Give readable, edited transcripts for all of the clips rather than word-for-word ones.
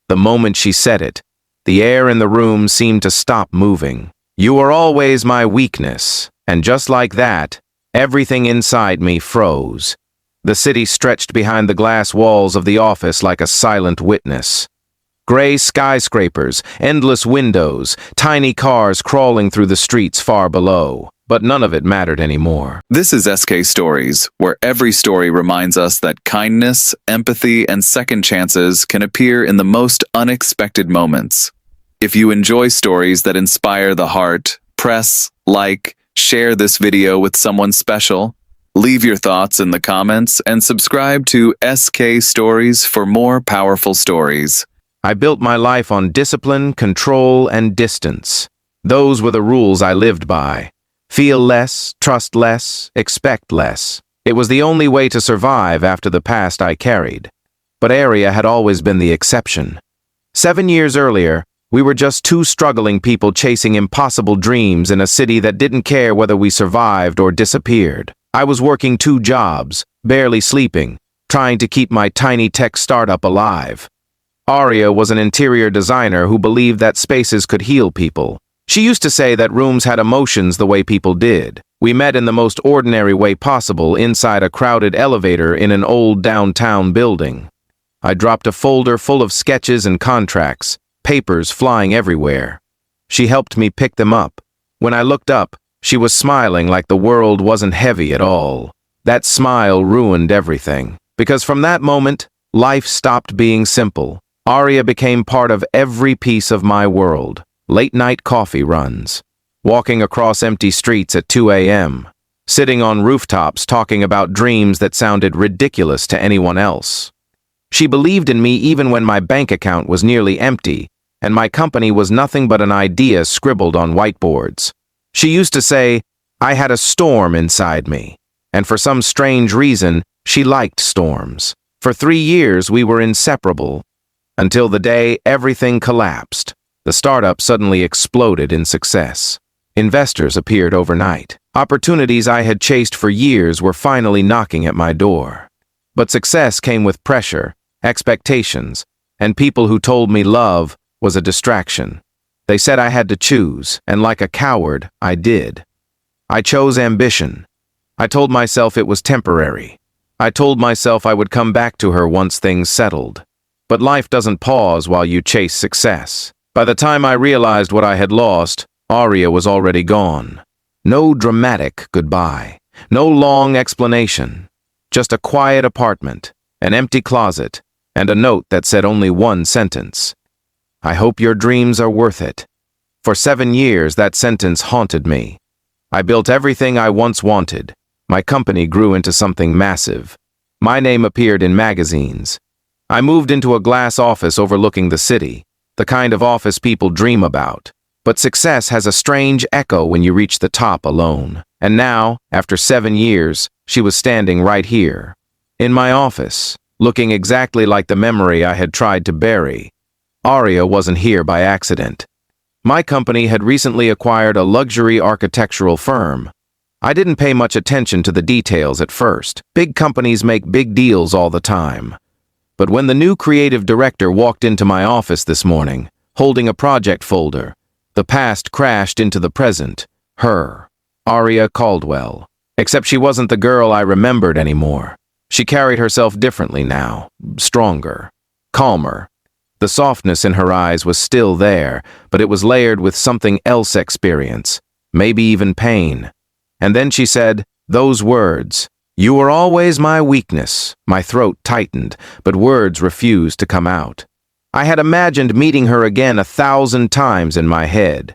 The moment she said it, the air in the room seemed to stop moving. "You are always my weakness," and just like that, everything inside me froze. The city stretched behind the glass walls of the office like a silent witness. Gray skyscrapers, endless windows, tiny cars crawling through the streets far below. But none of it mattered anymore. This is SK Stories, where every story reminds us that kindness, empathy, and second chances can appear in the most unexpected moments. If you enjoy stories that inspire the heart, press, like, share this video with someone special, leave your thoughts in the comments, and subscribe to SK Stories for more powerful stories. I built my life on discipline, control, and distance. Those were the rules I lived by. Feel less, trust less, expect less. It was the only way to survive after the past I carried. But Aria had always been the exception. 7 years earlier, we were just two struggling people chasing impossible dreams in a city that didn't care whether we survived or disappeared. I was working 2 jobs, barely sleeping, trying to keep my tiny tech startup alive. Aria was an interior designer who believed that spaces could heal people. She used to say that rooms had emotions the way people did. We met in the most ordinary way possible inside a crowded elevator in an old downtown building. I dropped a folder full of sketches and contracts, papers flying everywhere. She helped me pick them up. When I looked up, she was smiling like the world wasn't heavy at all. That smile ruined everything. Because from that moment, life stopped being simple. Aria became part of every piece of my world. Late-night coffee runs, walking across empty streets at 2 a.m., sitting on rooftops talking about dreams that sounded ridiculous to anyone else. She believed in me even when my bank account was nearly empty, and my company was nothing but an idea scribbled on whiteboards. She used to say, I had a storm inside me, and for some strange reason, she liked storms. For 3 years, we were inseparable, until the day everything collapsed. The startup suddenly exploded in success. Investors appeared overnight. Opportunities I had chased for years were finally knocking at my door. But success came with pressure, expectations, and people who told me love was a distraction. They said I had to choose, and like a coward, I did. I chose ambition. I told myself it was temporary. I told myself I would come back to her once things settled. But life doesn't pause while you chase success. By the time I realized what I had lost, Aria was already gone. No dramatic goodbye, no long explanation. Just a quiet apartment, an empty closet, and a note that said only one sentence. I hope your dreams are worth it. For 7 years, that sentence haunted me. I built everything I once wanted. My company grew into something massive. My name appeared in magazines. I moved into a glass office overlooking the city, the kind of office people dream about. But success has a strange echo when you reach the top alone. And now, after 7 years, she was standing right here, in my office, looking exactly like the memory I had tried to bury. Aria wasn't here by accident. My company had recently acquired a luxury architectural firm. I didn't pay much attention to the details at first. Big companies make big deals all the time. But when the new creative director walked into my office this morning, holding a project folder, the past crashed into the present. Her, Aria Caldwell. Except she wasn't the girl I remembered anymore. She carried herself differently now, stronger, calmer. The softness in her eyes was still there, but it was layered with something else experience, maybe even pain. And then she said, those words, "You were always my weakness." My throat tightened, but words refused to come out. I had imagined meeting her again 1,000 times in my head.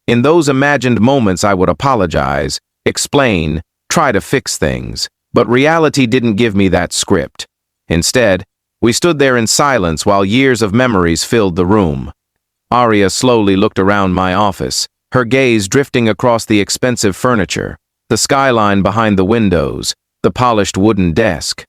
In those imagined moments I would apologize, explain, try to fix things. But reality didn't give me that script. Instead, we stood there in silence while years of memories filled the room. Aria slowly looked around my office, her gaze drifting across the expensive furniture, the skyline behind the windows, the polished wooden desk.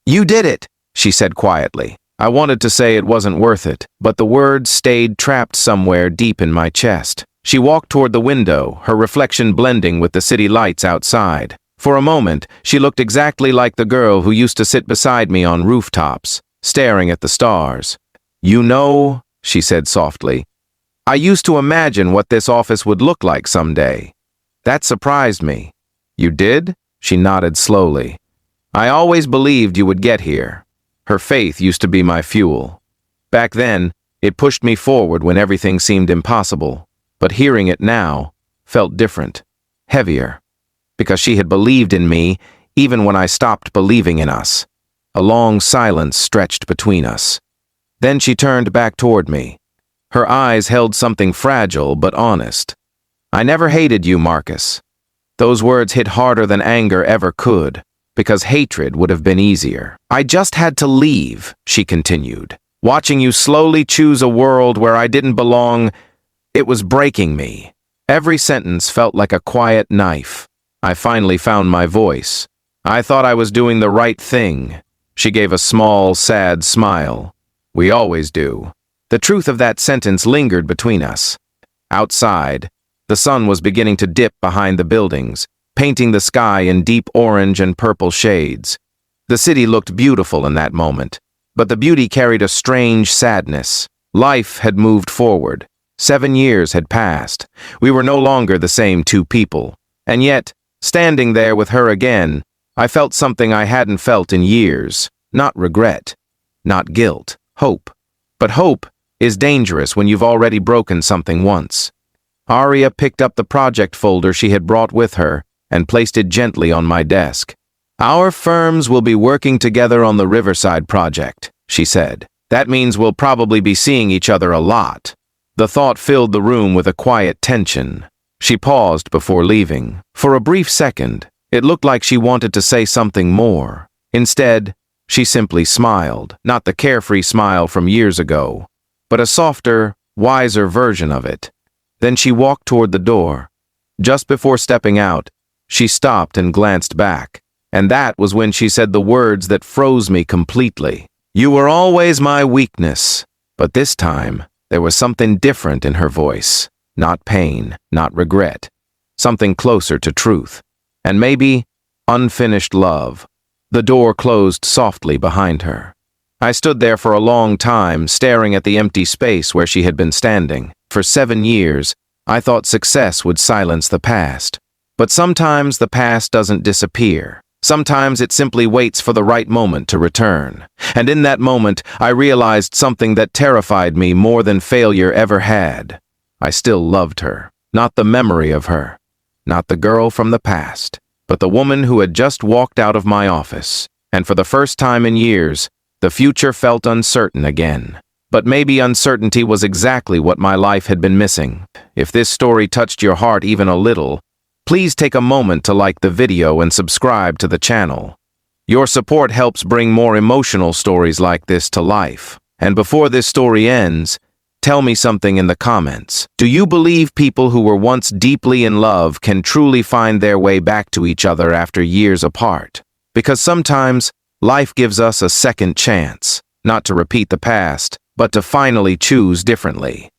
"You did it," she said quietly. I wanted to say it wasn't worth it, but the words stayed trapped somewhere deep in my chest. She walked toward the window, her reflection blending with the city lights outside. For a moment, she looked exactly like the girl who used to sit beside me on rooftops, staring at the stars. "You know," she said softly. "I used to imagine what this office would look like someday. That surprised me." "You did?" She nodded slowly. "I always believed you would get here." Her faith used to be my fuel. Back then, it pushed me forward when everything seemed impossible. But hearing it now felt different, heavier, because she had believed in me even when I stopped believing in us. A long silence stretched between us. Then she turned back toward me. Her eyes held something fragile but honest. "I never hated you, Marcus." Those words hit harder than anger ever could, because hatred would have been easier. "I just had to leave," she continued. "Watching you slowly choose a world where I didn't belong, it was breaking me." Every sentence felt like a quiet knife. I finally found my voice. "I thought I was doing the right thing." She gave a small, sad smile. "We always do." The truth of that sentence lingered between us. Outside, the sun was beginning to dip behind the buildings, painting the sky in deep orange and purple shades. The city looked beautiful in that moment, but the beauty carried a strange sadness. Life had moved forward. 7 years had passed. We were no longer the same two people. And yet, standing there with her again, I felt something I hadn't felt in years. Not regret, not guilt, hope. But hope is dangerous when you've already broken something once. Aria picked up the project folder she had brought with her and placed it gently on my desk. "Our firms will be working together on the Riverside project," she said. "That means we'll probably be seeing each other a lot." The thought filled the room with a quiet tension. She paused before leaving. For a brief second, it looked like she wanted to say something more. Instead, she simply smiled, not the carefree smile from years ago, but a softer, wiser version of it. Then she walked toward the door. Just before stepping out, she stopped and glanced back. And that was when she said the words that froze me completely. "You were always my weakness." But this time, there was something different in her voice. Not pain, not regret. Something closer to truth. And maybe unfinished love. The door closed softly behind her. I stood there for a long time, staring at the empty space where she had been standing. For 7 years, I thought success would silence the past. But sometimes the past doesn't disappear. Sometimes it simply waits for the right moment to return. And in that moment, I realized something that terrified me more than failure ever had. I still loved her. Not the memory of her. Not the girl from the past. But the woman who had just walked out of my office. And for the first time in years, the future felt uncertain again. But maybe uncertainty was exactly what my life had been missing. If this story touched your heart even a little, please take a moment to like the video and subscribe to the channel. Your support helps bring more emotional stories like this to life. And before this story ends, tell me something in the comments. Do you believe people who were once deeply in love can truly find their way back to each other after years apart? Because sometimes, life gives us a second chance, not to repeat the past, but to finally choose differently.